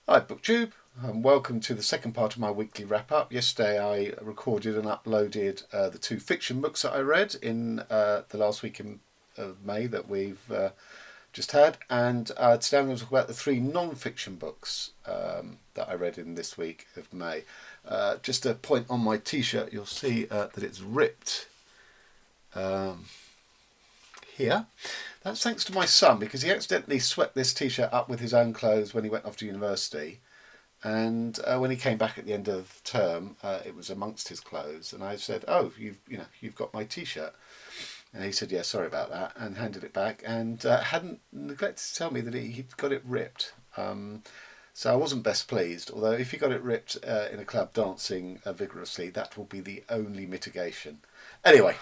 Hi, BookTube, and welcome to the second part of my weekly wrap-up. Yesterday I recorded and uploaded the two fiction books that I read in the last week of May that we've just had, and today I'm going to talk about the three non-fiction books that I read in this week of May. Just a point on my t-shirt, you'll see that it's ripped here. That's thanks to my son, because he accidentally swept this t-shirt up with his own clothes when he went off to university, and when he came back at the end of term, it was amongst his clothes, and I said, "Oh, you've got my t-shirt," and he said, "Yeah, sorry about that," and handed it back, and hadn't neglected to tell me that he'd got it ripped. So I wasn't best pleased. Although if he got it ripped in a club dancing vigorously, that will be the only mitigation. Anyway,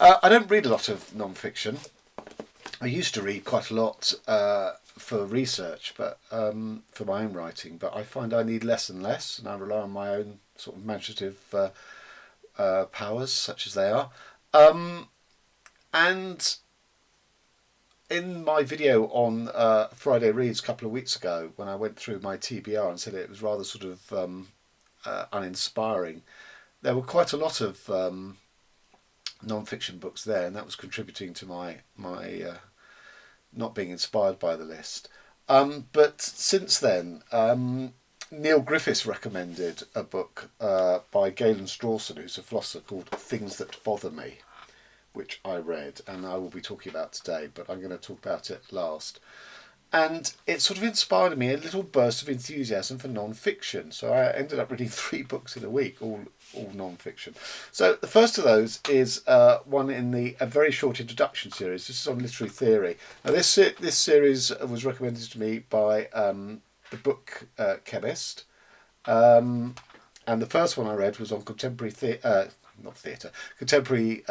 I don't read a lot of non-fiction. I used to read quite a lot for research, but for my own writing. But I find I need less and less, and I rely on my own sort of imaginative powers, such as they are. And in my video on Friday Reads a couple of weeks ago, when I went through my TBR and said it was rather sort of uninspiring, there were quite a lot of non-fiction books there, and that was contributing to my not being inspired by the list. But since then, Neil Griffiths recommended a book by Galen Strawsons, who's a philosopher, called Things That Bother Me, which I read and I will be talking about today, but I'm going to talk about it last. And it sort of inspired me a little burst of enthusiasm for non-fiction. So I ended up reading 3 books in a week, all non-fiction. So the first of those is one in a very short introduction series. This is on literary theory. Now this series was recommended to me by the book chemist, and the first one I read was on contemporary contemporary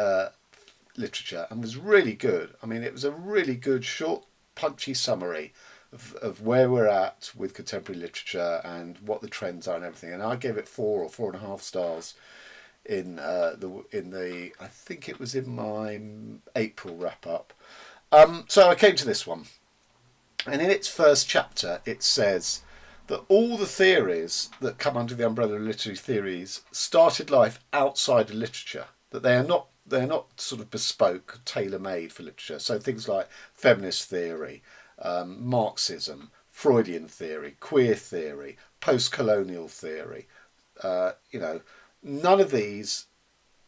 literature, and was really good. I mean, it was a really good short punchy summary of where we're at with contemporary literature and what the trends are and everything. And I gave it 4 or 4.5 stars in the I think it was in my April wrap up. So I came to this one, and in its first chapter it says that all the theories that come under the umbrella of literary theories started life outside of literature, that they're not sort of bespoke, tailor-made for literature. So things like feminist theory, Marxism, Freudian theory, queer theory, post-colonial theory. None of these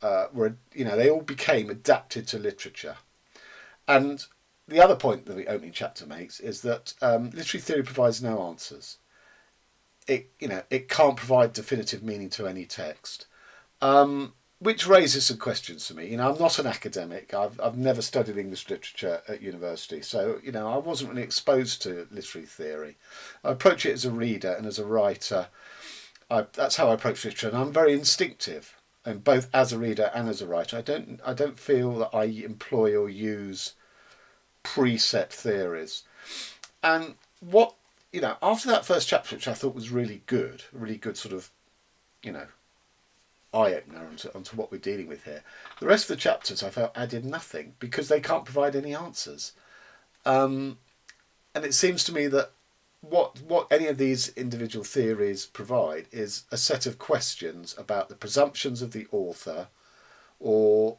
were, they all became adapted to literature. And the other point that the opening chapter makes is that literary theory provides no answers. It can't provide definitive meaning to any text. Which raises some questions for me. I'm not an academic. I've never studied English literature at university, so I wasn't really exposed to literary theory. I approach it as a reader and as a writer. That's how I approach literature, and I'm very instinctive, and both as a reader and as a writer. I don't feel that I employ or use preset theories. And after that first chapter, which I thought was really good sort of, eye-opener onto what we're dealing with here. The rest of the chapters I felt added nothing, because they can't provide any answers. And it seems to me that what any of these individual theories provide is a set of questions about the presumptions of the author, or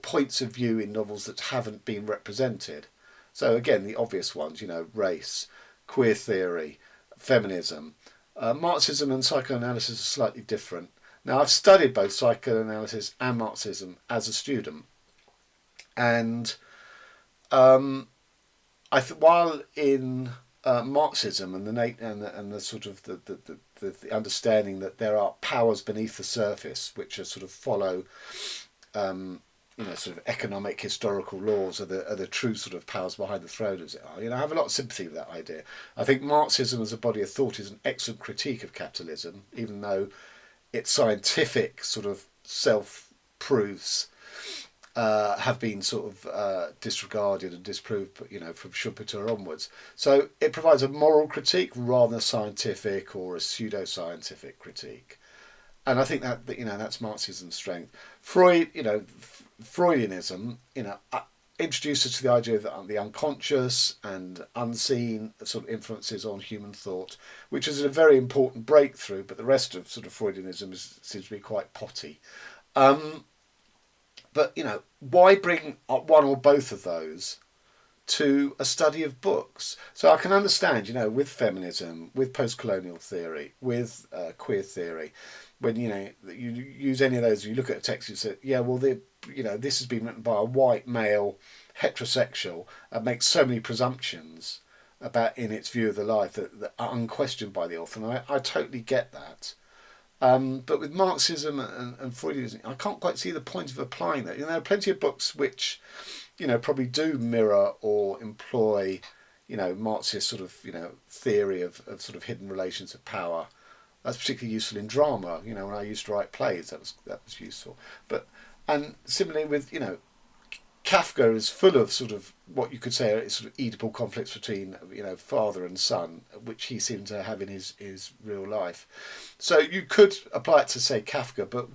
points of view in novels that haven't been represented. So again, the obvious ones, race, queer theory, feminism. Marxism and psychoanalysis are slightly different. Now, I've studied both psychoanalysis and Marxism as a student, and while in Marxism and the sort of the understanding that there are powers beneath the surface which are sort of follow sort of economic historical laws are the true sort of powers behind the throne, as it are. I have a lot of sympathy with that idea. I think Marxism as a body of thought is an excellent critique of capitalism, even though its scientific sort of self-proofs have been sort of disregarded and disproved, from Schumpeter onwards. So it provides a moral critique rather than a scientific or a pseudo-scientific critique. And I think that's Marxism's strength. Freudianism, introduced us to the idea of the unconscious and unseen sort of influences on human thought, which is a very important breakthrough, but the rest of sort of Freudianism seems to be quite potty. But, why bring one or both of those to a study of books? So I can understand, with feminism, with post-colonial theory, with queer theory, when, you use any of those, you look at a text, you say, yeah, well, this has been written by a white male heterosexual and makes so many presumptions about in its view of the life that are unquestioned by the author. And I totally get that. But with Marxism and Freudianism, I can't quite see the point of applying that. There are plenty of books which, probably do mirror or employ, Marxist sort of, theory of sort of hidden relations of power. That's particularly useful in drama. When I used to write plays, that was useful. And similarly with, Kafka is full of sort of what you could say are sort of Oedipal conflicts between, father and son, which he seemed to have in his real life. So you could apply it to, say, Kafka, but,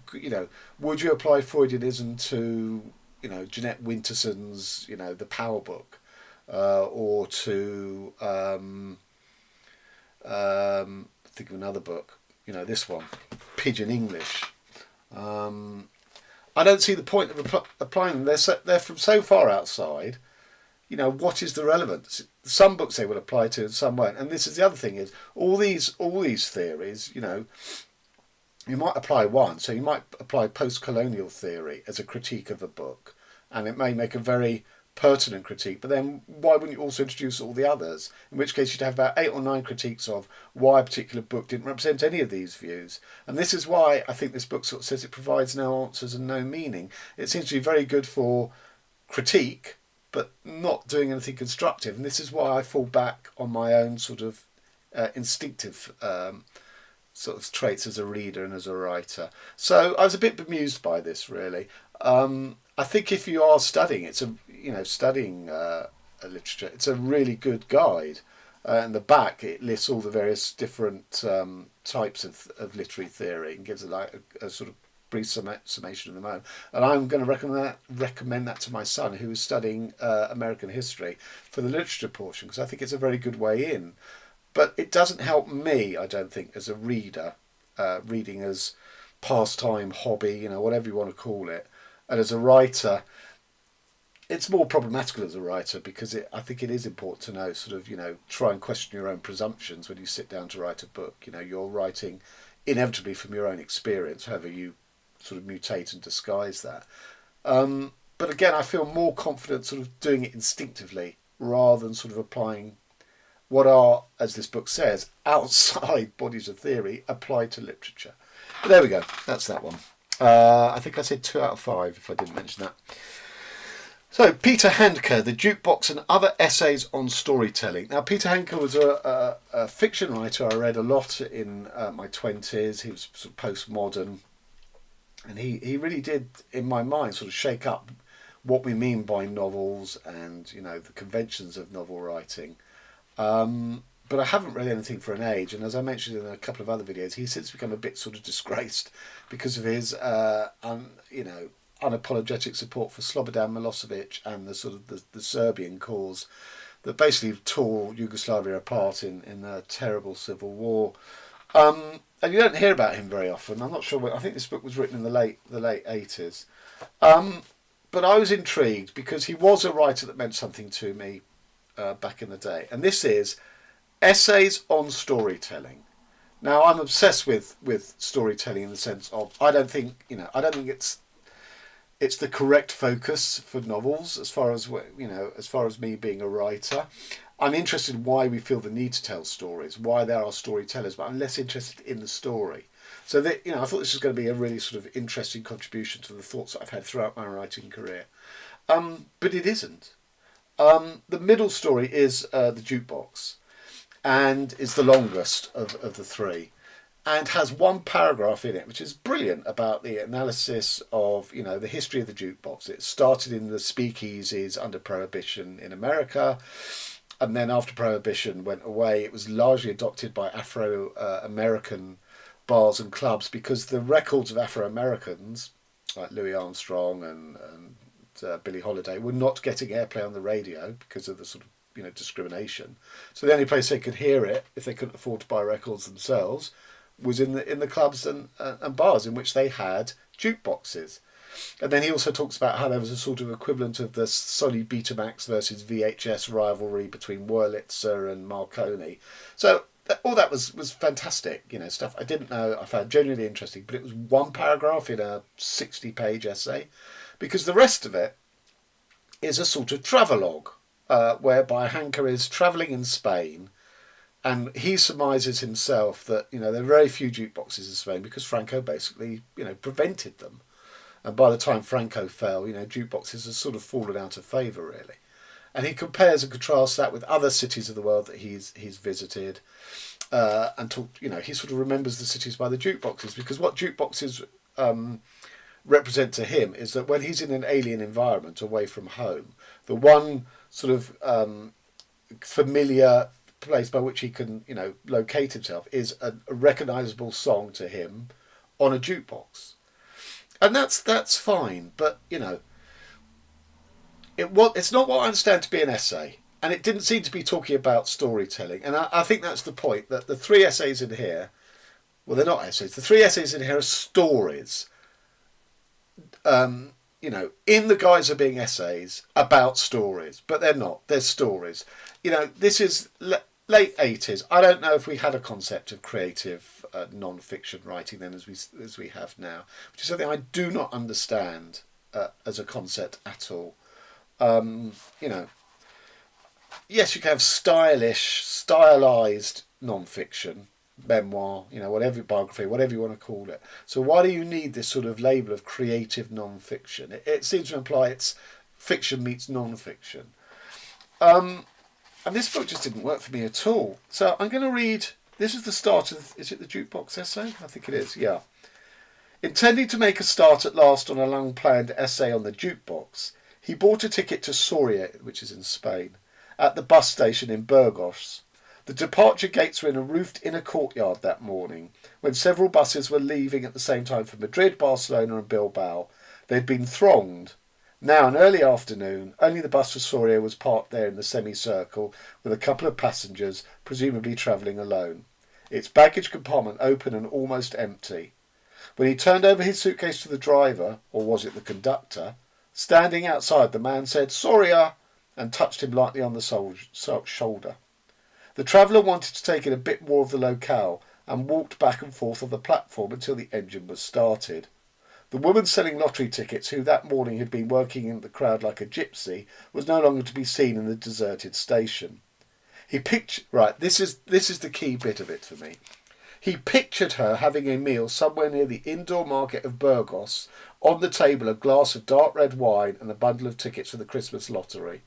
would you apply Freudianism to, Jeanette Winterson's, The Power Book, or to, think of another book, this one, Pigeon English. I don't see the point of applying them. They're from so far outside. What is the relevance? Some books they will apply to, and some won't. And this is the other thing: is all these theories. You might apply one. So you might apply post-colonial theory as a critique of a book, and it may make a very pertinent critique. But then, why wouldn't you also introduce all the others? In which case, you'd have about 8 or 9 critiques of why a particular book didn't represent any of these views. And this is why I think this book sort of says it provides no answers and no meaning. It seems to be very good for critique, but not doing anything constructive. And this is why I fall back on my own sort of instinctive sort of traits as a reader and as a writer. So I was a bit bemused by this, really. I think if you are studying, studying literature, it's a really good guide. In the back, it lists all the various different types of literary theory and gives a sort of brief summation of the moment. And I'm going to recommend that to my son, who is studying American history, for the literature portion, because I think it's a very good way in. But it doesn't help me, I don't think, as a reader, reading as pastime, hobby, whatever you want to call it. And as a writer, it's more problematical as a writer, because I think it is important to know, sort of, try and question your own presumptions when you sit down to write a book. You're writing inevitably from your own experience, however you sort of mutate and disguise that. But again, I feel more confident sort of doing it instinctively rather than sort of applying what are, as this book says, outside bodies of theory applied to literature. But there we go. That's that one. I think I said 2 out of 5 if I didn't mention that. So, Peter Handke, The Jukebox and Other Essays on Storytelling. Now, Peter Handke was a fiction writer I read a lot in my 20s. He was sort of postmodern. And he really did, in my mind, sort of shake up what we mean by novels and, the conventions of novel writing. But I haven't read anything for an age, and as I mentioned in a couple of other videos, he's since become a bit sort of disgraced because of his, unapologetic support for Slobodan Milosevic and the sort of the Serbian cause that basically tore Yugoslavia apart in a terrible civil war. And you don't hear about him very often. I'm not sure. I think this book was written in the late 80s. But I was intrigued because he was a writer that meant something to me back in the day, and this is Essays on Storytelling. Now, I'm obsessed with storytelling in the sense of I don't think it's the correct focus for novels as far as me being a writer. I'm interested in why we feel the need to tell stories, why there are storytellers, but I'm less interested in the story. So that, I thought this was going to be a really sort of interesting contribution to the thoughts that I've had throughout my writing career. But it isn't. The middle story is The Jukebox, and is the longest of the 3, and has one paragraph in it which is brilliant about the analysis of the history of the jukebox. It started in the speakeasies under Prohibition in America, and then after Prohibition went away, it was largely adopted by Afro-American bars and clubs, because the records of Afro-Americans like Louis Armstrong and Billie Holiday were not getting airplay on the radio because of the sort of discrimination. So the only place they could hear it, if they couldn't afford to buy records themselves, was in the clubs and bars in which they had jukeboxes. And then he also talks about how there was a sort of equivalent of the Sony Betamax versus VHS rivalry between Wurlitzer and Marconi. So all that was fantastic, stuff I didn't know, I found genuinely interesting, but it was one paragraph in a 60-page essay, because the rest of it is a sort of travelogue, whereby Handke is travelling in Spain, and he surmises himself that, there are very few jukeboxes in Spain because Franco basically, prevented them. And by the time Franco fell, jukeboxes had sort of fallen out of favour, really. And he compares and contrasts that with other cities of the world that he's visited, and he sort of remembers the cities by the jukeboxes, because what jukeboxes represent to him is that when he's in an alien environment away from home, the one sort of familiar place by which he can, locate himself is a recognisable song to him on a jukebox. And that's fine, but it's not what I understand to be an essay, and it didn't seem to be talking about storytelling. And I think that's the point, that the three essays in here, well, they're not essays. The three essays in here are stories, in the guise of being essays about stories, but they're not. They're stories. This is late 80s. I don't know if we had a concept of creative non-fiction writing then as we have now, which is something I do not understand as a concept at all. Yes, you can have stylized non-fiction, memoir, whatever, biography, whatever you want to call it. So why do you need this sort of label of creative non-fiction? It seems to imply it's fiction meets non-fiction. And this book just didn't work for me at all. So I'm going to read, this is the start of, is it the jukebox essay? I think it is, yeah. Intending to make a start at last on a long-planned essay on the jukebox, he bought a ticket to Soria, which is in Spain, at the bus station in Burgos. The departure gates were in a roofed inner courtyard that morning, when several buses were leaving at the same time for Madrid, Barcelona and Bilbao. They had been thronged. Now, an early afternoon, only the bus for Soria was parked there in the semicircle, with a couple of passengers, presumably travelling alone. Its baggage compartment open and almost empty. When he turned over his suitcase to the driver, or was it the conductor, standing outside, the man said, "Soria," and touched him lightly on the shoulder. The traveller wanted to take in a bit more of the locale, and walked back and forth on the platform until the engine was started. The woman selling lottery tickets, who that morning had been working in the crowd like a gypsy, was no longer to be seen in the deserted station. This is the key bit of it for me. He pictured her having a meal somewhere near the indoor market of Burgos, on the table a glass of dark red wine and a bundle of tickets for the Christmas lottery.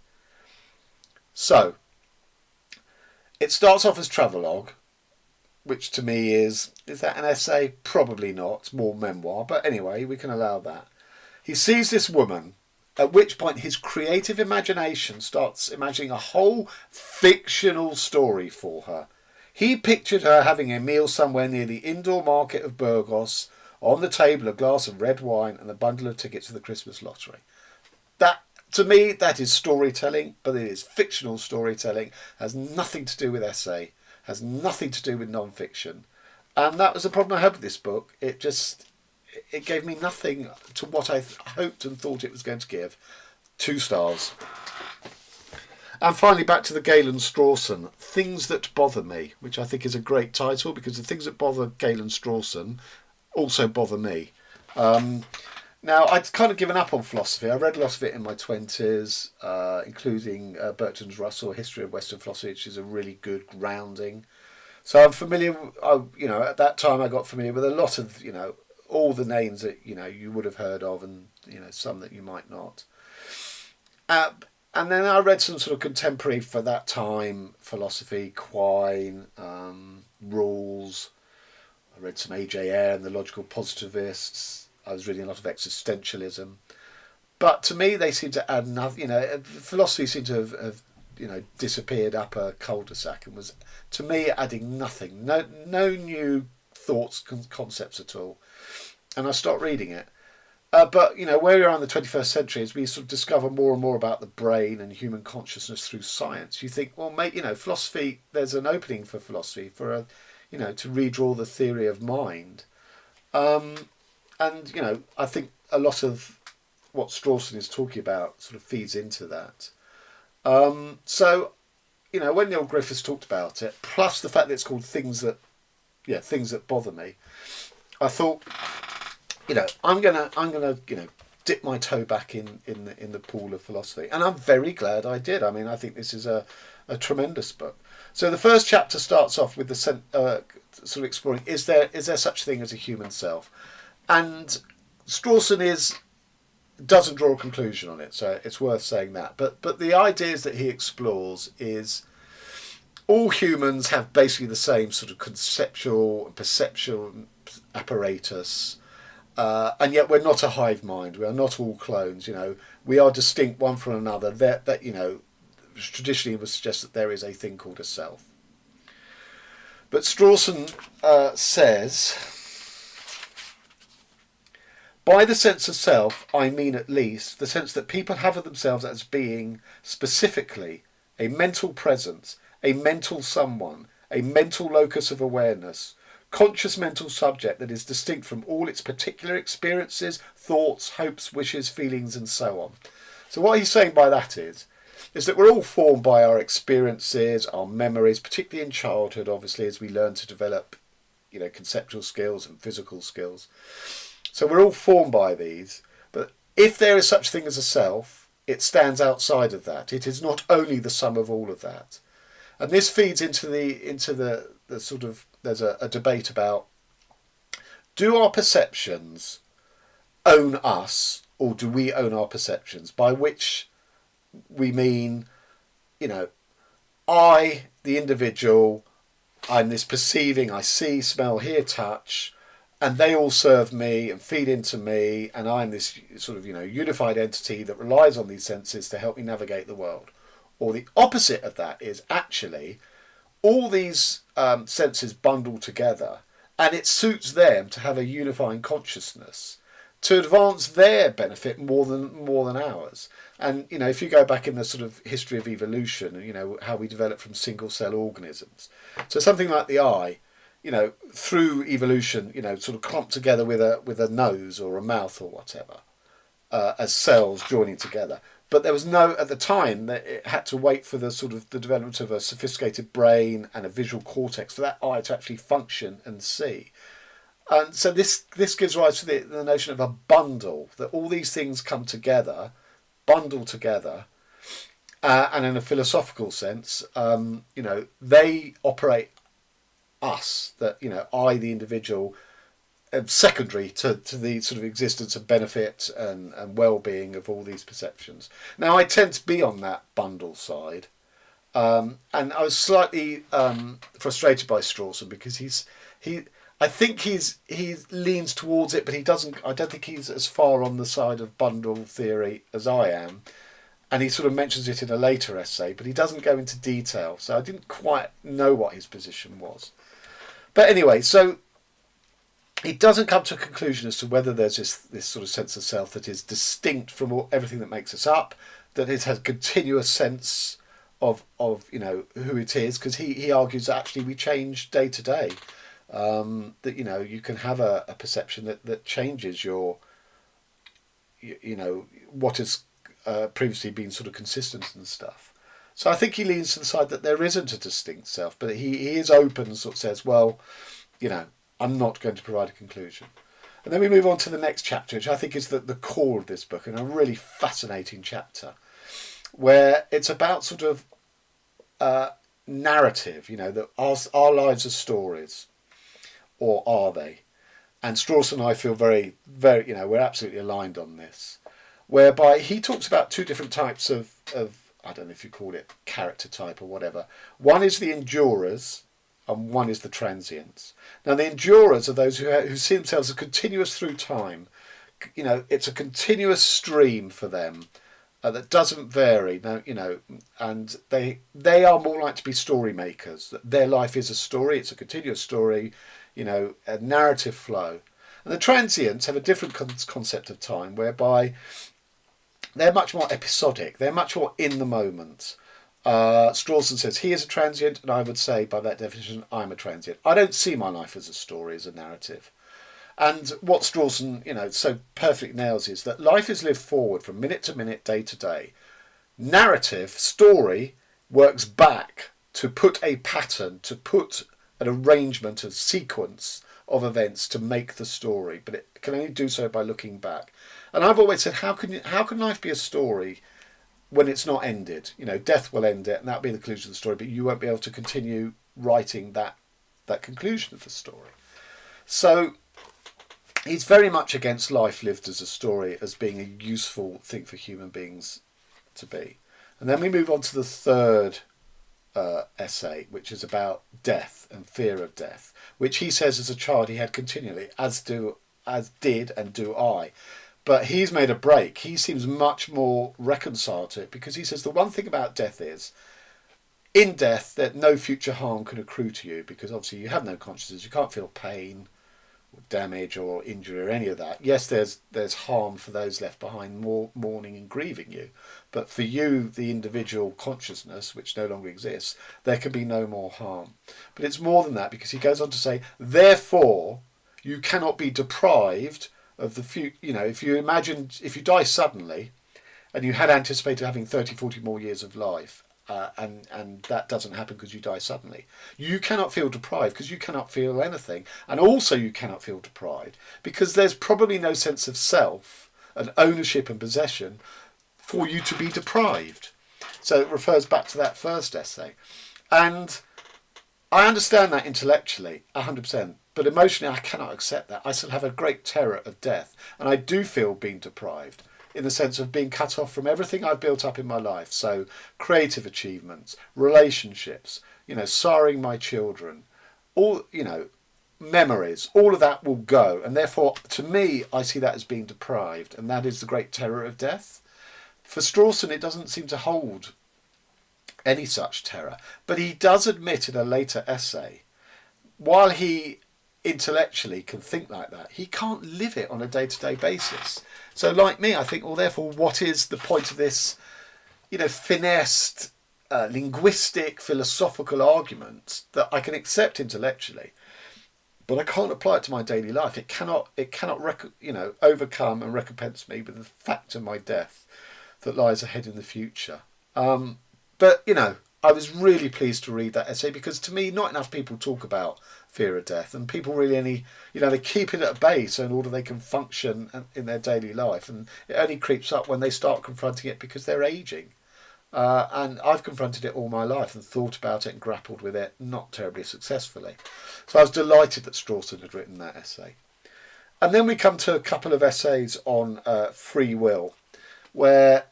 So, it starts off as travelogue, which to me is that an essay? Probably not. It's more memoir, but anyway, we can allow that. He sees this woman, at which point his creative imagination starts imagining a whole fictional story for her. He pictured her having a meal somewhere near the indoor market of Burgos, on the table a glass of red wine and a bundle of tickets for the Christmas lottery. That, to me, that is storytelling, but it is fictional storytelling, has nothing to do with essay, has nothing to do with non-fiction. And that was the problem I had with this book. It gave me nothing to what I hoped and thought it was going to give. 2 stars. And finally, back to the Galen Strawsons, Things That Bother Me, which I think is a great title, because the things that bother Galen Strawsons also bother me. Now, I'd kind of given up on philosophy. I read a lot of it in my 20s, including Bertrand Russell, History of Western Philosophy, which is a really good grounding. So I'm familiar, at that time I got familiar with a lot of, all the names that, you would have heard of, and, some that you might not. And then I read some sort of contemporary for that time philosophy, Quine, Rawls. I read some A.J. Ayer and the Logical Positivists. I was reading a lot of existentialism. But to me, they seem to add nothing. Philosophy seemed to have disappeared up a cul-de-sac and was, to me, adding nothing. No new thoughts, concepts at all. And I stopped reading it. But where we are in the 21st century, as we sort of discover more and more about the brain and human consciousness through science, you think, well, mate, philosophy. There's an opening for philosophy to redraw the theory of mind, and I think a lot of what Strawson is talking about sort of feeds into that. So when Neil Griffiths talked about it, plus the fact that it's called things that bother me, I thought, I'm gonna dip my toe back in the pool of philosophy, and I'm very glad I did. I mean, I think this is a tremendous book. So the first chapter starts off with the sort of exploring: is there such a thing as a human self? And Strawson doesn't draw a conclusion on it, so it's worth saying that. But the ideas that he explores is all humans have basically the same sort of conceptual and perceptual apparatus, and yet we're not a hive mind. We are not all clones. We are distinct one from another. That traditionally would suggest that there is a thing called a self. But Strawson says, by the sense of self, I mean at least the sense that people have of themselves as being specifically a mental presence, a mental someone, a mental locus of awareness, conscious mental subject that is distinct from all its particular experiences, thoughts, hopes, wishes, feelings, and so on. So what he's saying by that is that we're all formed by our experiences, our memories, particularly in childhood, obviously, as we learn to develop, conceptual skills and physical skills. So we're all formed by these. But if there is such a thing as a self, it stands outside of that. It is not only the sum of all of that. And this feeds into the sort of, there's a debate about, do our perceptions own us, or do we own our perceptions? By which we mean, I, the individual, I'm this perceiving, I see, smell, hear, touch, and they all serve me and feed into me, and I'm this sort of, unified entity that relies on these senses to help me navigate the world. Or the opposite of that is actually all these senses bundled together, and it suits them to have a unifying consciousness to advance their benefit more than ours. And if you go back in the sort of history of evolution, how we develop from single cell organisms, so something like the eye, through evolution, sort of clumped together with a nose or a mouth or whatever, as cells joining together. But there was at the time, that it had to wait for the sort of the development of a sophisticated brain and a visual cortex for that eye to actually function and see. And so this gives rise to the notion of a bundle, that all these things come together, bundle together, and in a philosophical sense, they operate us, that, I, the individual, am secondary to the sort of existence and benefit and well-being of all these perceptions. Now, I tend to be on that bundle side, and I was slightly frustrated by Strawson because I think he leans towards it, but he doesn't. I don't think he's as far on the side of bundle theory as I am, and he sort of mentions it in a later essay, but he doesn't go into detail. So I didn't quite know what his position was. But anyway, so he doesn't come to a conclusion as to whether there's this sort of sense of self that is distinct from everything that makes us up, that it has a continuous sense of who it is, because he argues that actually we change day to day. That you can have a perception that changes your what has previously been sort of consistent and stuff. So I think he leans to the side that there isn't a distinct self, but he is open and sort of says, well, I'm not going to provide a conclusion. And then we move on to the next chapter, which I think is the core of this book, and a really fascinating chapter, where it's about sort of narrative, that our lives are stories. Or are they? And Strawson and I feel very, very, we're absolutely aligned on this, whereby he talks about two different types of I don't know if you call it character type or whatever. One is the endurers, and one is the transients. Now, the endurers are those who see themselves as continuous through time. It's a continuous stream for them that doesn't vary. Now, and they are more like to be story makers. Their life is a story. It's a continuous story. A narrative flow. And the transients have a different concept of time, whereby they're much more episodic. They're much more in the moment. Strawson says he is a transient, and I would say by that definition, I'm a transient. I don't see my life as a story, as a narrative. And what Strawson, so perfectly nails is that life is lived forward from minute to minute, day to day. Narrative, story, works back to put a pattern, to put an arrangement, a sequence of events to make the story, but it can only do so by looking back. And I've always said, how can life be a story when it's not ended? Death will end it, and that'll be the conclusion of the story, but you won't be able to continue writing that conclusion of the story. So he's very much against life lived as a story as being a useful thing for human beings to be. And then we move on to the third essay, which is about death and fear of death, which he says as a child he had continually, as did and do I. But he's made a break. He seems much more reconciled to it, because he says the one thing about death is, in death, that no future harm can accrue to you, because obviously you have no consciousness, you can't feel pain or damage or injury or any of that. Yes, there's harm for those left behind, mourning and grieving you, but for you, the individual consciousness, which no longer exists, there can be no more harm. But it's more than that, because he goes on to say, therefore, you cannot be deprived of the future. If you die suddenly, and you had anticipated having 30, 40 more years of life, and that doesn't happen because you die suddenly, you cannot feel deprived, because you cannot feel anything. And also you cannot feel deprived because there's probably no sense of self and ownership and possession for you to be deprived. So it refers back to that first essay. And I understand that intellectually, 100%. But emotionally, I cannot accept that. I still have a great terror of death. And I do feel being deprived, in the sense of being cut off from everything I've built up in my life. So creative achievements, relationships, siring my children, all, memories, all of that will go. And therefore, to me, I see that as being deprived. And that is the great terror of death. For Strawson, it doesn't seem to hold any such terror. But he does admit in a later essay, while he intellectually can think like that, he can't live it on a day-to-day basis. So like me, I think, well, therefore, what is the point of this, finessed, linguistic, philosophical argument that I can accept intellectually, but I can't apply it to my daily life? It cannot overcome and recompense me with the fact of my death that lies ahead in the future. But I was really pleased to read that essay, because to me, not enough people talk about fear of death, and people really only, they keep it at bay so in order they can function in their daily life, and it only creeps up when they start confronting it because they're aging. And I've confronted it all my life and thought about it and grappled with it, not terribly successfully. So I was delighted that Strawson had written that essay. And then we come to a couple of essays on free will, where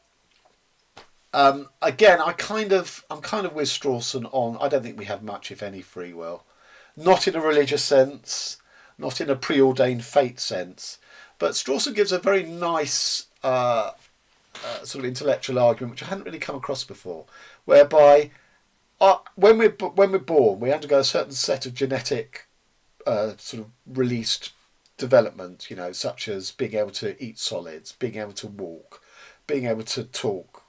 again, I'm kind of with Strawson on, I don't think we have much, if any, free will. Not in a religious sense, not in a preordained fate sense. But Strawson gives a very nice sort of intellectual argument, which I hadn't really come across before, whereby when we're born, we undergo a certain set of genetic sort of released development, such as being able to eat solids, being able to walk, being able to talk,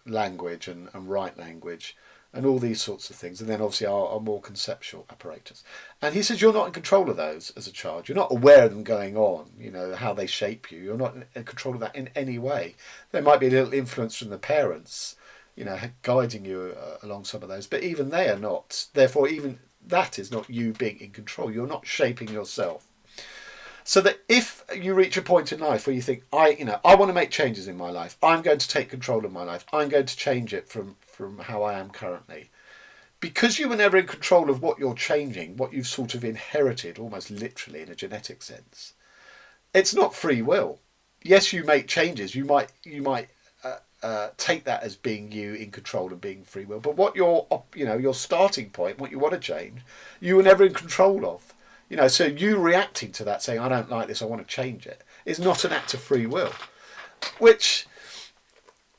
language and write language, and all these sorts of things. And then obviously our more conceptual apparatus. And he says you're not in control of those as a child. You're not aware of them going on, how they shape you. You're not in control of that in any way. There might be a little influence from the parents, guiding you along some of those. But even they are not. Therefore, even that is not you being in control. You're not shaping yourself. So that if you reach a point in life where you think, I want to make changes in my life, I'm going to take control of my life, I'm going to change it from how I am currently, because you were never in control of what you're changing, what you've sort of inherited, almost literally in a genetic sense, it's not free will. Yes, you make changes. You might take that as being you in control and being free will. But what your starting point, what you want to change, you were never in control of. So you reacting to that, saying, I don't like this, I want to change it, is not an act of free will. Which,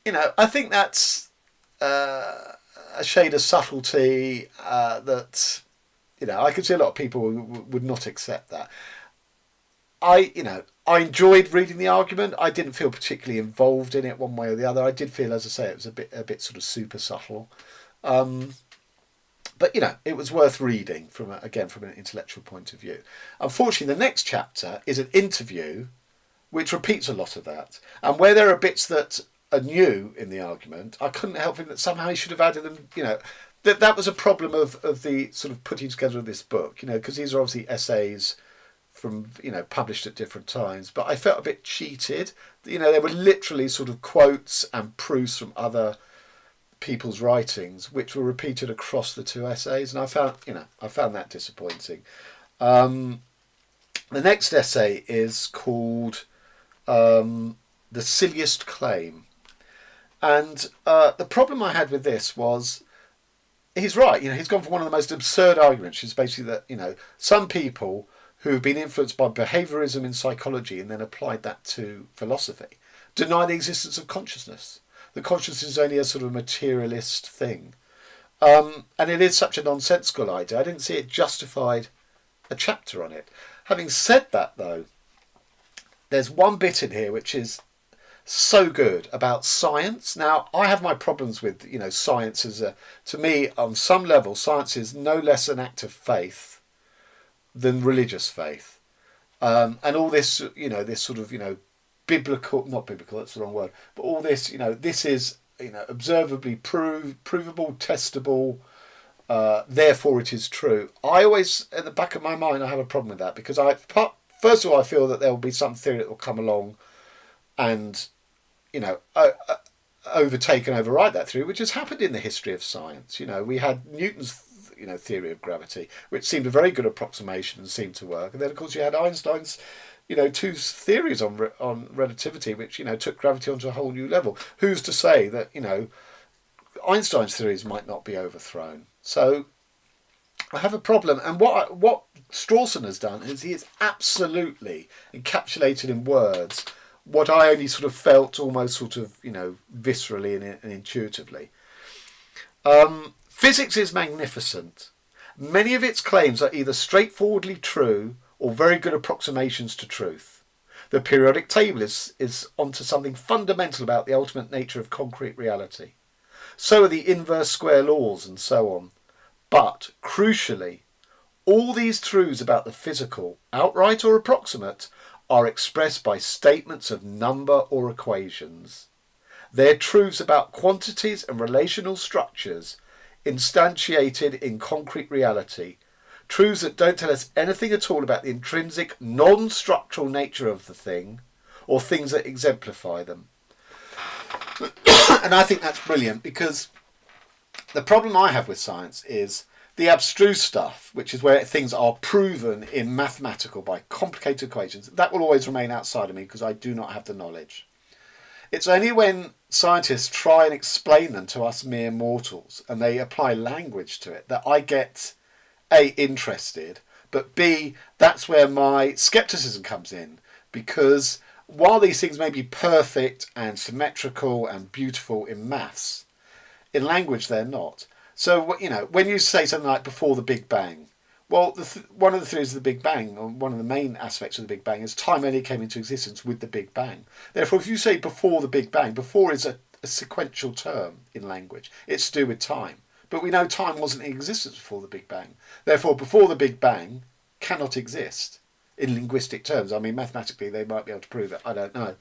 I think that's a shade of subtlety that, I can see a lot of people would not accept that. I enjoyed reading the argument. I didn't feel particularly involved in it one way or the other. I did feel, as I say, it was a bit sort of super subtle. But it was worth reading from an intellectual point of view. Unfortunately, the next chapter is an interview, which repeats a lot of that. And where there are bits that are new in the argument, I couldn't help it that somehow he should have added them. That was a problem of the sort of putting together of this book. Because these are obviously essays from published at different times. But I felt a bit cheated. They were literally sort of quotes and proofs from other people's writings, which were repeated across the two essays, and I found that disappointing. The next essay is called "The Silliest Claim," and the problem I had with this was he's right. He's gone for one of the most absurd arguments, which is basically that some people who've been influenced by behaviourism in psychology and then applied that to philosophy deny the existence of consciousness. The consciousness is only a sort of materialist thing. And it is such a nonsensical idea. I didn't see it justified a chapter on it. Having said that, though, there's one bit in here which is so good about science. Now, I have my problems with, science to me, on some level, science is no less an act of faith than religious faith. And all this, this sort of, not biblical, that's the wrong word, but all this, this is, observably provable, testable, therefore it is true. I always, at the back of my mind, I have a problem with that because first of all, I feel that there will be some theory that will come along and, overtake and override that theory, which has happened in the history of science. We had Newton's, theory of gravity, which seemed a very good approximation and seemed to work. And then, of course, you had Einstein's two theories on relativity, which took gravity onto a whole new level. Who's to say that Einstein's theories might not be overthrown? So I have a problem. And what Strawson has done is he has absolutely encapsulated in words what I only sort of felt almost sort of viscerally and intuitively. Physics is magnificent. Many of its claims are either straightforwardly true or very good approximations to truth. The periodic table is onto something fundamental about the ultimate nature of concrete reality. So are the inverse square laws and so on. But, crucially, all these truths about the physical, outright or approximate, are expressed by statements of number or equations. They're truths about quantities and relational structures instantiated in concrete reality, truths that don't tell us anything at all about the intrinsic non-structural nature of the thing or things that exemplify them. And I think that's brilliant because the problem I have with science is the abstruse stuff, which is where things are proven in mathematical by complicated equations. That will always remain outside of me because I do not have the knowledge. It's only when scientists try and explain them to us mere mortals and they apply language to it that I get A, interested, but B, that's where my scepticism comes in, because while these things may be perfect and symmetrical and beautiful in maths, in language they're not. So, when you say something like before the Big Bang, well, one of the theories of the Big Bang, or one of the main aspects of the Big Bang, is time only came into existence with the Big Bang. Therefore, if you say before the Big Bang, before is a sequential term in language. It's to do with time. But we know time wasn't in existence before the Big Bang. Therefore, before the Big Bang cannot exist in linguistic terms. I mean, mathematically, they might be able to prove it. I don't know.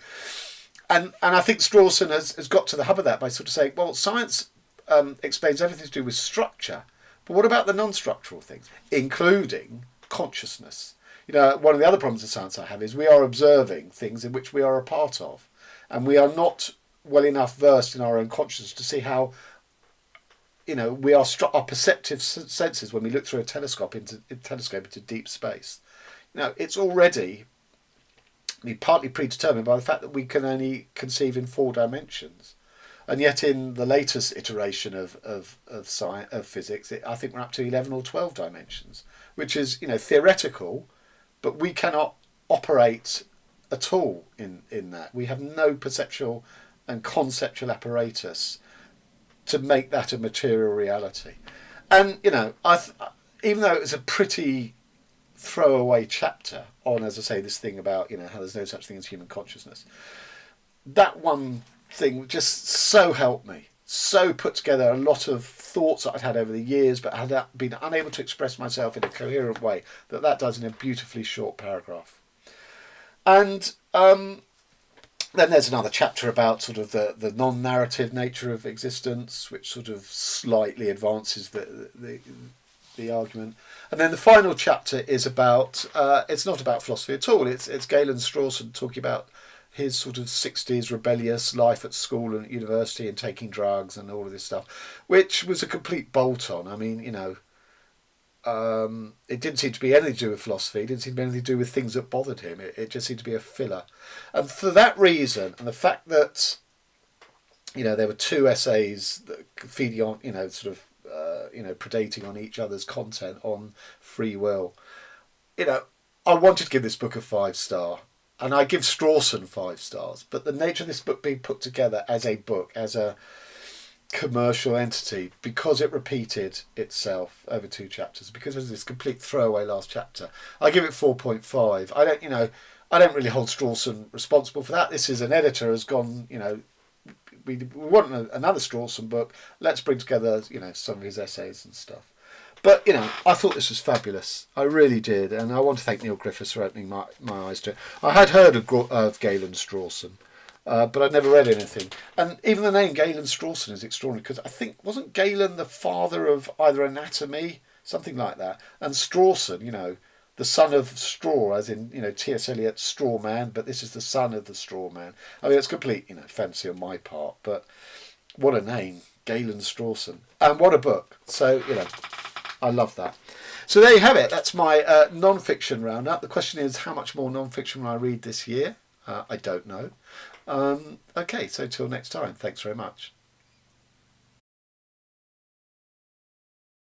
And I think Strawson has got to the hub of that by sort of saying, well, science explains everything to do with structure. But what about the non-structural things, including consciousness? One of the other problems of science I have is we are observing things in which we are a part of. And we are not well enough versed in our own consciousness to see how, we are our perceptive senses when we look through a telescope into deep space. It's already partly predetermined by the fact that we can only conceive in 4 dimensions. And yet in the latest iteration of science, of physics, I think we're up to 11 or 12 dimensions, which is, theoretical, but we cannot operate at all in that. We have no perceptual and conceptual apparatus to make that a material reality. And, even though it was a pretty throwaway chapter on, as I say, this thing about, how there's no such thing as human consciousness. That one thing just so helped me, so put together a lot of thoughts that I'd had over the years, but had been unable to express myself in a coherent way, that does in a beautifully short paragraph. And then there's another chapter about sort of the non-narrative nature of existence, which sort of slightly advances the argument. And then the final chapter is about, it's not about philosophy at all, it's Galen Strawsons talking about his sort of 60s rebellious life at school and at university and taking drugs and all of this stuff, which was a complete bolt-on. I mean, it didn't seem to be anything to do with philosophy. It didn't seem to be anything to do with things that bothered him. It just seemed to be a filler. And for that reason, and the fact that, there were two essays that feeding on, predating on each other's content on free will, I wanted to give this book a 5-star. And I give Strawson 5 stars. But the nature of this book being put together as a book, as a commercial entity, because it repeated itself over 2 chapters, because of this complete throwaway last chapter, I give it 4.5. I don't really hold Strawson responsible for that. This is an editor has gone, we want another Strawson book. Let's bring together, some of his essays and stuff. But, I thought this was fabulous. I really did. And I want to thank Neil Griffiths for opening my eyes to it. I had heard of Galen Strawsons, but I'd never read anything. And even the name Galen Strawsons is extraordinary, because I think, wasn't Galen the father of either anatomy, something like that? And Strawson, the son of straw, as in, T.S. Eliot's straw man, but this is the son of the straw man. I mean, it's complete, fancy on my part, but what a name, Galen Strawsons. And what a book. So, I love that. So there you have it. That's my non-fiction roundup. The question is, how much more non-fiction will I read this year? I don't know. Okay, so till next time. Thanks very much.